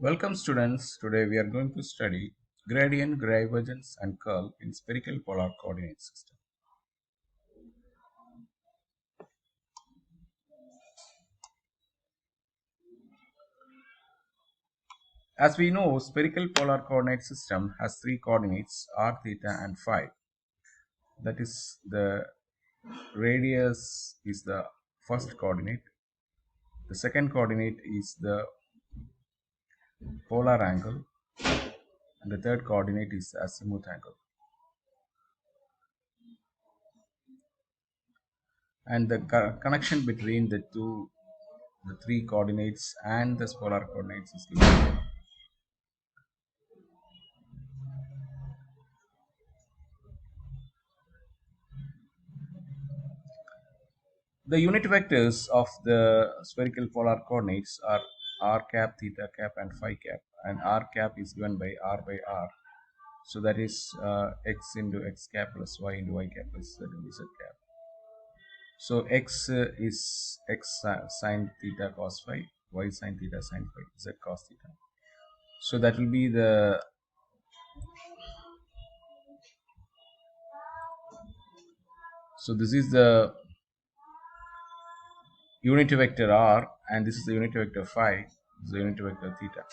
Welcome students, today we are going to study gradient, divergence and curl in spherical polar coordinate system. As we know, spherical polar coordinate system has three coordinates r, theta and phi. That is, the radius is the first coordinate, the second coordinate is the polar angle, and the third coordinate is the azimuth angle. And the connection between the three coordinates and the polar coordinates is given. The unit vectors of the spherical polar coordinates are r cap, theta cap, and phi cap. And r cap is given by r by r. So that is x into x cap plus y into y cap plus z into z cap. So x is x sine theta cos phi, y sine theta sine phi, z cos theta. So that will be the this is the unit vector r, and this is the unit vector phi, this is the unit vector theta.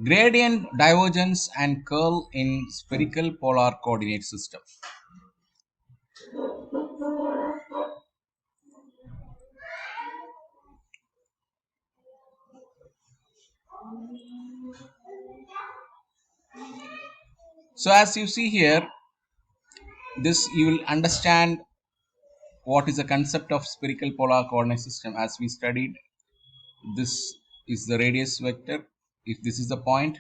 Gradient, divergence and curl in spherical polar coordinate system. So as you see here, this you will understand what is the concept of spherical polar coordinate system. As we studied, this is the radius vector. If this is the point,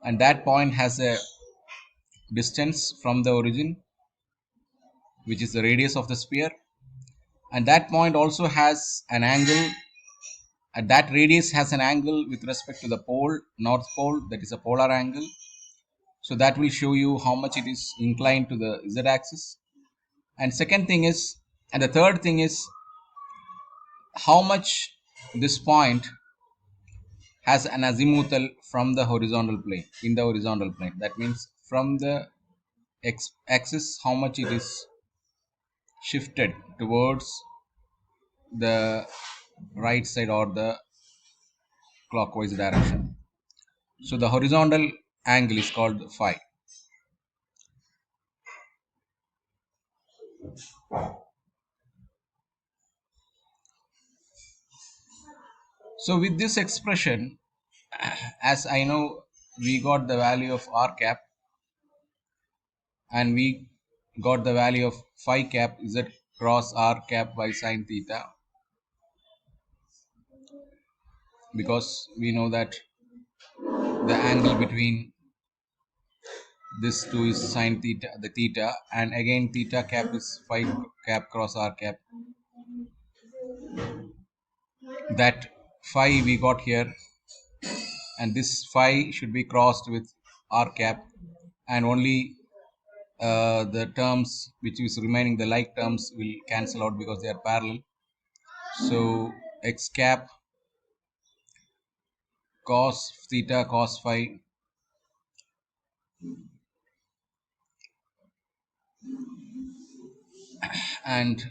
and that point has a distance from the origin, which is the radius of the sphere, and that point also has an angle, and that radius has an angle with respect to the pole, north pole, that is a polar angle. So that will show you how much it is inclined to the z axis. And second thing is, and the third thing is, how much this point has an azimuthal from the horizontal plane, in the horizontal plane. That means from the x axis, how much it is shifted towards the right side or the clockwise direction. So the horizontal angle is called phi. So with this expression, as I know, we got the value of r cap, and we got the value of phi cap z cross r cap by sine theta, because we know that the angle between this two is sine theta, the theta, and again theta cap is phi cap cross r cap. That phi we got here, and this phi should be crossed with r cap, and only the terms which is remaining, the like terms, will cancel out because they are parallel. So x cap cos theta cos phi and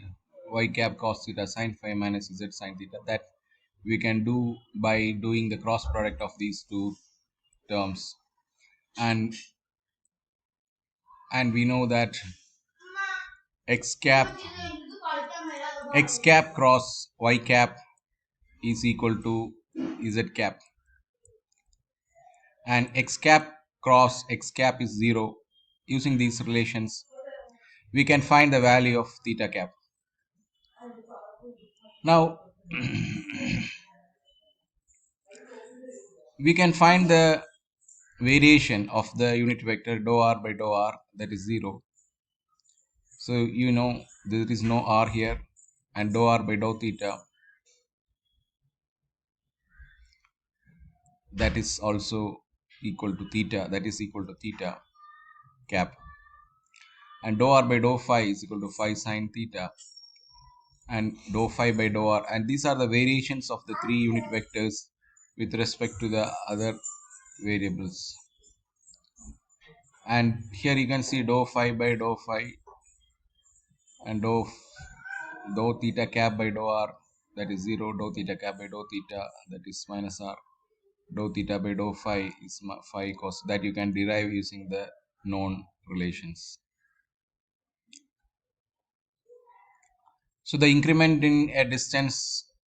y cap cos theta sin phi minus z sin theta, that we can do by doing the cross product of these two terms. And we know that x cap cross y cap is equal to z cap, and x cap cross x cap is 0. Using these relations, we can find the value of theta cap. Now we can find the variation of the unit vector dou r by dou r, that is 0. So you know there is no r here, and dou r by dou theta, that is also equal to theta, that is equal to theta cap, and dou r by dou phi is equal to phi sin theta, and dou phi by dou r, and these are the variations of the three unit vectors with respect to the other variables. And here you can see dou phi by dou phi and dou theta cap by dou r, that is 0, dou theta cap by dou theta, that is minus r, dou theta by dou phi is phi cos, that you can derive using the known relations. So the increment in a distance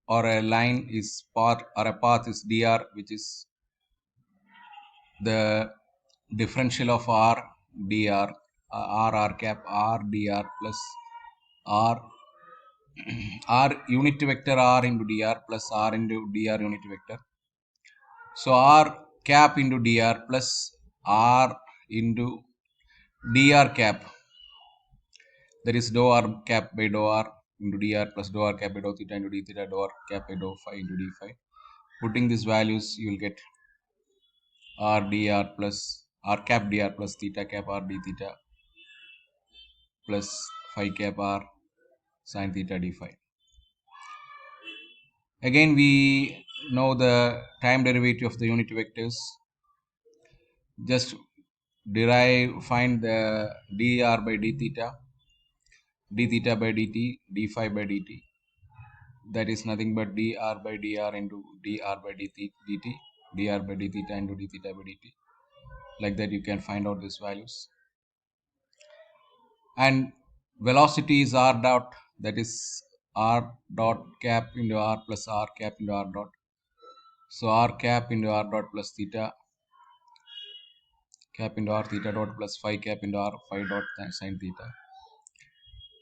or a line is path, or a path is dr, which is the differential of r dr, r cap r dr plus r r unit vector r into dr plus r into dr unit vector. So r cap into dr plus r into dr cap, that is dou r cap by dou r into dr plus dou r cap by dou theta into d theta dou r cap by dou phi into d phi. Putting these values, you will get r dr plus r cap dr plus theta cap r d theta plus phi cap r sin theta d phi. Again, we know the time derivative of the unit vectors. Just find the dr by d theta by dt, d phi by dt, that is nothing but dr by dr into dr by dt, dr by d theta into d theta by dt. Like that, you can find out these values. And velocity is r dot, that is r dot cap into r plus r cap into r dot. So r cap into r dot plus theta cap into r theta dot plus phi cap into r phi dot sin theta,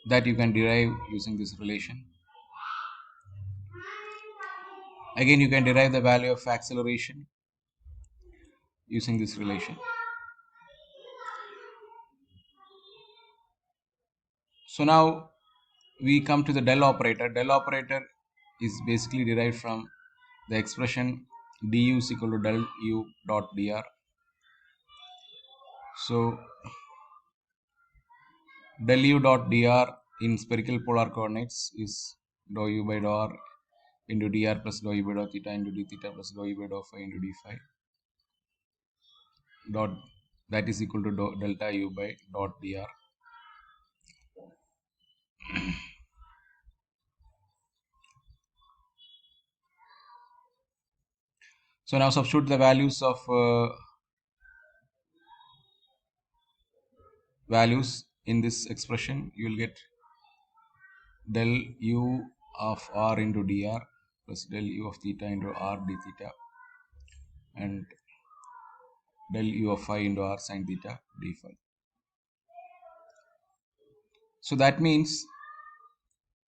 that you can derive using this relation. Again, you can derive the value of acceleration using this relation. So now we come to the del operator. Del operator is basically derived from the expression du is equal to del u dot dr. So del u dot dr in spherical polar coordinates is dou u by dou r into dr plus dou u by dou theta into d theta plus dou u by dou phi into d phi dot, that is equal to delta u by dot dr. So now substitute the values of values in this expression. You will get del u of r into dr plus del u of theta into r d theta and del u of phi into r sin theta d phi. So that means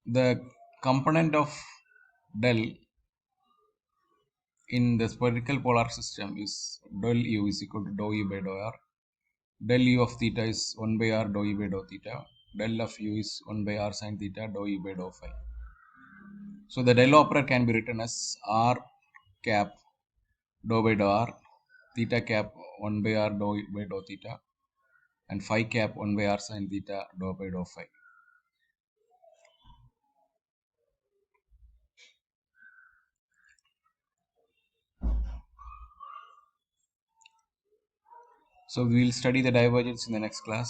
the component of del in the spherical polar system is del u is equal to dou u by dou r. Del u of theta is 1 by r dou u by dou theta. Del of u is 1 by r sin theta dou u by dou phi. So the del operator can be written as r cap dou by dou r, theta cap 1 by r dou by dou theta, and phi cap 1 by r sin theta dou by dou phi. So we will study the divergence in the next class.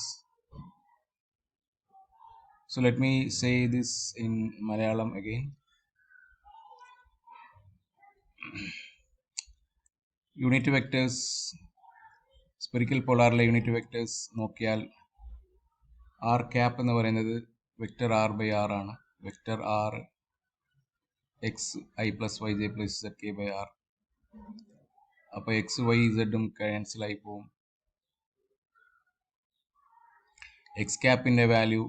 So let me say this in Malayalam again. Unit vectors, spherical polarലെ unit vectors നോക്കിയാൽ r cap എന്ന് പറയുന്നത് vector r by r ആണ്. Vector r x I plus y j plus z k by r. അപ്പോൾ x y z cancel ആയി പോകും. x ക്യാപ്പിൻ്റെ value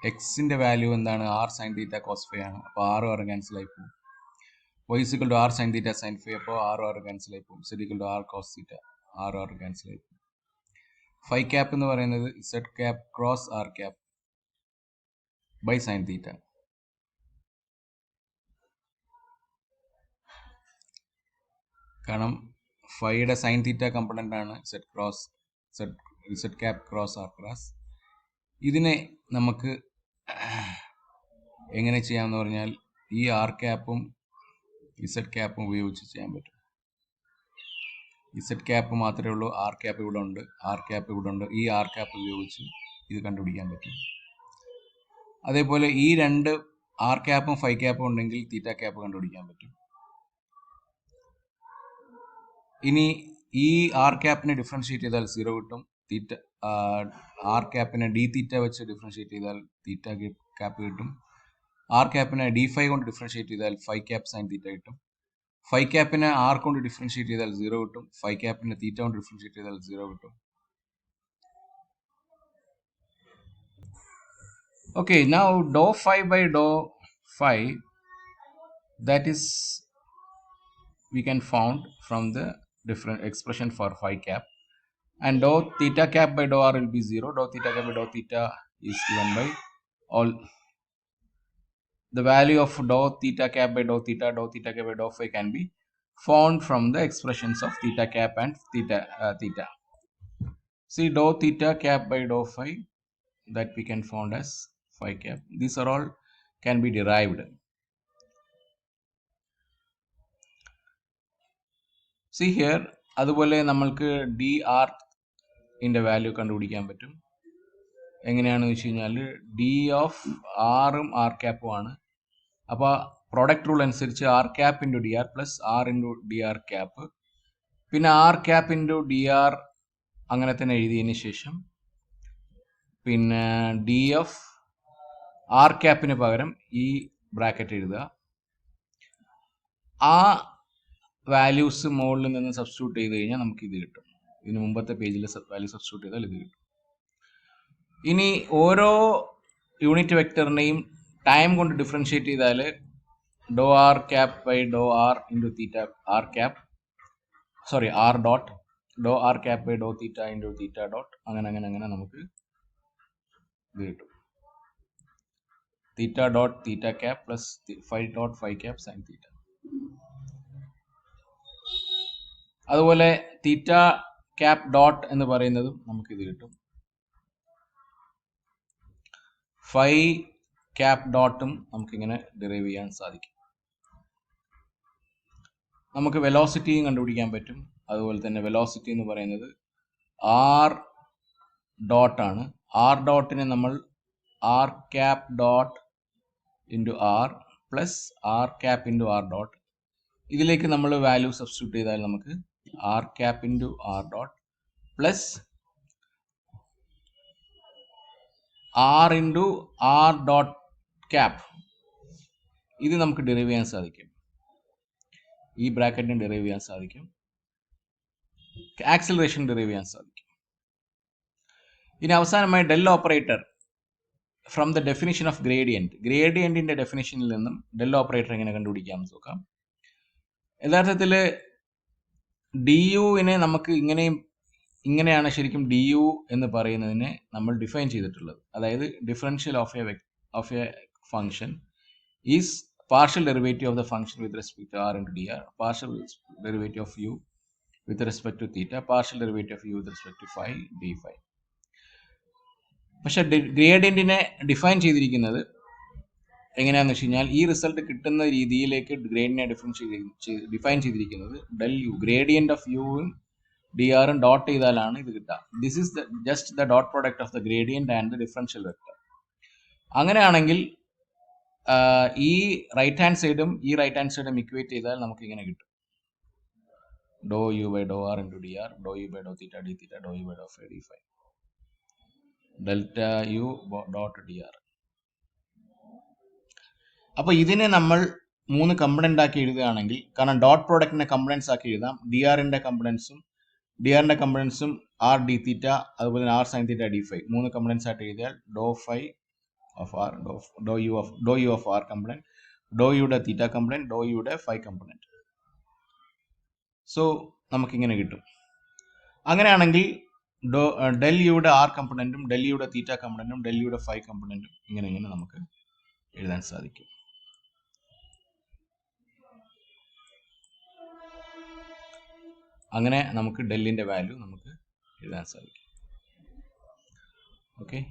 എക്സിൻ്റെ value എന്താണ്, r sine theta cos phi ആണ്. അപ്പോൾ ആറും ആറ് ക്യാൻസൽ ആയി പോകും. y is equal to r sin theta sin phi, അപ്പോൾ ആറും ആറ് ക്യാൻസൽ ആയി പോകും. z equal to r cos theta, ആറും ആറ് ക്യാൻസൽ ആയി പോകും. ഫൈ ക്യാപ്പ് എന്ന് പറയുന്നത് z cap cross r cap by sine theta. കാരണം ഫൈയുടെ സൈൻ തീറ്റ കമ്പണൻ്റ് ആണ് z cross z z cap cross r cross. ഇതിനെ നമുക്ക് എങ്ങനെ ചെയ്യാമെന്ന് പറഞ്ഞാൽ ഈ ആർ ക്യാപ്പും ഇസഡ് ക്യാപ്പും ഉപയോഗിച്ച് ചെയ്യാൻ പറ്റും. ഇസഡ് ക്യാപ്പ് മാത്രമേ ഉള്ളൂ, ആർ ക്യാപ്പ് ഇവിടെ ഉണ്ട്, ആർ ക്യാപ്പ് ഇവിടെ ഉണ്ട്. ഈ ആർ ക്യാപ്പ് ഉപയോഗിച്ച് ഇത് കണ്ടുപിടിക്കാൻ പറ്റും. അതേപോലെ ഈ രണ്ട് ആർ ക്യാപ്പും ഫൈ ക്യാപ്പും ഉണ്ടെങ്കിൽ തീറ്റ ക്യാപ്പ് കണ്ടുപിടിക്കാൻ പറ്റും. ഇനി ഈ ആർ ക്യാപ്പിനെ ഡിഫറൻഷിയേറ്റ് ചെയ്താൽ 0 കിട്ടും. തീറ്റ ആർ ക്യാപ്പിനെ ഡി തീറ്റ വെച്ച് ഡിഫറൻഷിയേറ്റ് ചെയ്താൽ തീറ്റ ക്യാപ്പ് കിട്ടും. ആർ ക്യാപ്പിനെ ഡി ഫൈ കൊണ്ട് ഡിഫറൻഷിയേറ്റ് ചെയ്താൽ ഫൈ ക്യാപ്പ് സൈൻ തീറ്റ കിട്ടും. ഫൈ ക്യാപ്പിനെ ആർ കൊണ്ട് ഡിഫറൻഷിയേറ്റ് ചെയ്താൽ 0 കിട്ടും. ഫൈ ക്യാപ്പിനെ തീറ്റ കൊണ്ട് ഡിഫറൻഷിയേറ്റ് ചെയ്താൽ 0 കിട്ടും. Okay, now dou phi by dou phi, that is we can found from the different expression for phi cap, and dou theta cap by dou r will be 0. Dou theta cap by dou theta is given by all the value of dou theta cap by dou theta cap by dou phi can be found from the expressions of theta cap and theta. See, dou theta cap by dou phi, that we can found as phi cap. These are all can be derived. See here, അതുപോലെ നമ്മൾക്ക് D R ഇൻ്റെ value കണ്ടുപിടിക്കാൻ പറ്റും. എങ്ങനെയാണെന്ന് വെച്ച് കഴിഞ്ഞാൽ d of ആറും r ക്യാപ്പും ആണ്. അപ്പോൾ പ്രോഡക്റ്റ് റൂൾ അനുസരിച്ച് r cap into d r plus r into d r cap, പിന്നെ r cap into d r അങ്ങനെ തന്നെ എഴുതിയതിന് ശേഷം പിന്നെ ഡി എഫ് ആർ ക്യാപ്പിന് പകരം ഈ ബ്രാക്കറ്റ് എഴുതുക. ആ വാല്യൂസ് മുകളിൽ നിന്ന് സബ്സ്റ്റിറ്റ്യൂട്ട് ചെയ്ത് കഴിഞ്ഞാൽ നമുക്ക് ഇത് കിട്ടും. ഇതിന് മുമ്പത്തെ പേജിൽ വാല്യൂ സബ്സ്റ്റിറ്റ്യൂട്ട് ചെയ്താൽ ഇത് കിട്ടും. ഇനി ഓരോ യൂണിറ്റ് വെക്ടറിനെയും ടൈം കൊണ്ട് ഡിഫറൻഷിയേറ്റ് ചെയ്താൽ do r cap by do r into theta r cap r dot do r cap by do theta into theta dot അങ്ങനെ നമുക്ക് ഇത് കിട്ടും. Theta dot theta cap plus phi dot phi cap sine theta. അതുപോലെ theta cap dot എന്ന് പറയുന്നതും നമുക്കിത് കിട്ടും. Phi cap ഡോട്ടും നമുക്കിങ്ങനെ ഡിറൈവ് ചെയ്യാൻ സാധിക്കും. നമുക്ക് വെലോസിറ്റിയും കണ്ടുപിടിക്കാൻ പറ്റും. അതുപോലെ തന്നെ വെലോസിറ്റി എന്ന് പറയുന്നത് ആർ ഡോട്ടാണ്. ആർ ഡോട്ടിനെ നമ്മൾ r cap dot into r plus r cap into r dot, ഇതിലേക്ക് നമ്മൾ വാല്യൂ സബ്സ്റ്റിറ്റ്യൂട്ട് ചെയ്താൽ നമുക്ക് r cap into r dot plus r into r dot cap, ഇത് നമുക്ക് ഡിറൈവ് ചെയ്യാൻ സാധിക്കും. ഈ ബ്രാക്കറ്റിനെ ഡിറൈവ് ചെയ്യാൻ സാധിക്കും. ആക്സിലറേഷൻ ഡിറൈവ് ചെയ്യാൻ സാധിക്കും. ഇനി അവസാനമായി del operator from the definition of ഗ്രേഡിയൻറ്റിൻ്റെ ഡെഫിനിഷനിൽ നിന്നും ഡെൽ ഓപ്പറേറ്റർ എങ്ങനെ കണ്ടുപിടിക്കാമെന്ന് നോക്കാം. യഥാർത്ഥത്തിൽ ഡി യുവിനെ നമുക്ക് ഇങ്ങനെയാണ് ശരിക്കും ഡി യു എന്ന് പറയുന്നതിനെ നമ്മൾ ഡിഫൈൻ ചെയ്തിട്ടുള്ളത്. അതായത് differential of A function is partial derivative of the function with respect to r into dr, partial derivative of u with respect to theta, partial derivative of u with respect to phi d phi. പക്ഷെ ഗ്രേഡിയൻറ്റിനെ define ചെയ്തിരിക്കുന്നത് എങ്ങനെയാണെന്ന് വെച്ച് കഴിഞ്ഞാൽ ഈ result കിട്ടുന്ന രീതിയിലേക്ക് ഗ്രേഡിയൻറ്റിനെ define ചെയ്തിരിക്കുന്നത് ഡെൽ യു, ഗ്രേഡിയൻറ്റ് ഓഫ് യുവും ഡി ആറും ഡോട്ട് ചെയ്താലാണ് ഇത് കിട്ടുക. This is just the dot product of the gradient and the differential vector. അങ്ങനെയാണെങ്കിൽ ഈ റൈറ്റ് ഹാൻഡ് സൈഡും ഈ റൈറ്റ് ഹാൻഡ് സൈഡും ഇക്വേറ്റ് ചെയ്താൽ നമുക്ക് ഇങ്ങനെ കിട്ടും. Do u by do r into d r, do u by do theta d theta, do u by do phi d phi, delta u dot d r. അപ്പോൾ ഇതിനെ നമ്മൾ 3 കമ്പണൻ്റ് ആക്കി എഴുതുകയാണെങ്കിൽ, കാരണം ഡോട്ട് പ്രോഡക്റ്റിനെ കമ്പണൻസ് ആക്കി എഴുതാം. ഡി ആറിൻ്റെ കമ്പണൻസും R D theta, അതുപോലെ തന്നെ r sine theta d phi 3 components ആയിട്ട് എഴുതിയാൽ ഡോ phi of r, dou u of r component, dou u യുടെ തീറ്റ കമ്പണന്റ്, dou u യുടെ ഫൈ കമ്പണന്റ്. സോ നമുക്കിങ്ങനെ കിട്ടും. അങ്ങനെയാണെങ്കിൽ ഡെൽ യുടെ ആർ കമ്പണന്റും ഡെൽ യുടെ തീറ്റ കമ്പണന്റും ഡെൽ യുടെ ഫൈ കമ്പണന്റും ഇങ്ങനെ നമുക്ക് എഴുതാൻ സാധിക്കും. അങ്ങനെ നമുക്ക് ഡെല്ലിൻ്റെ വാല്യൂ നമുക്ക് എഴുതാൻ സാധിക്കും. Okay.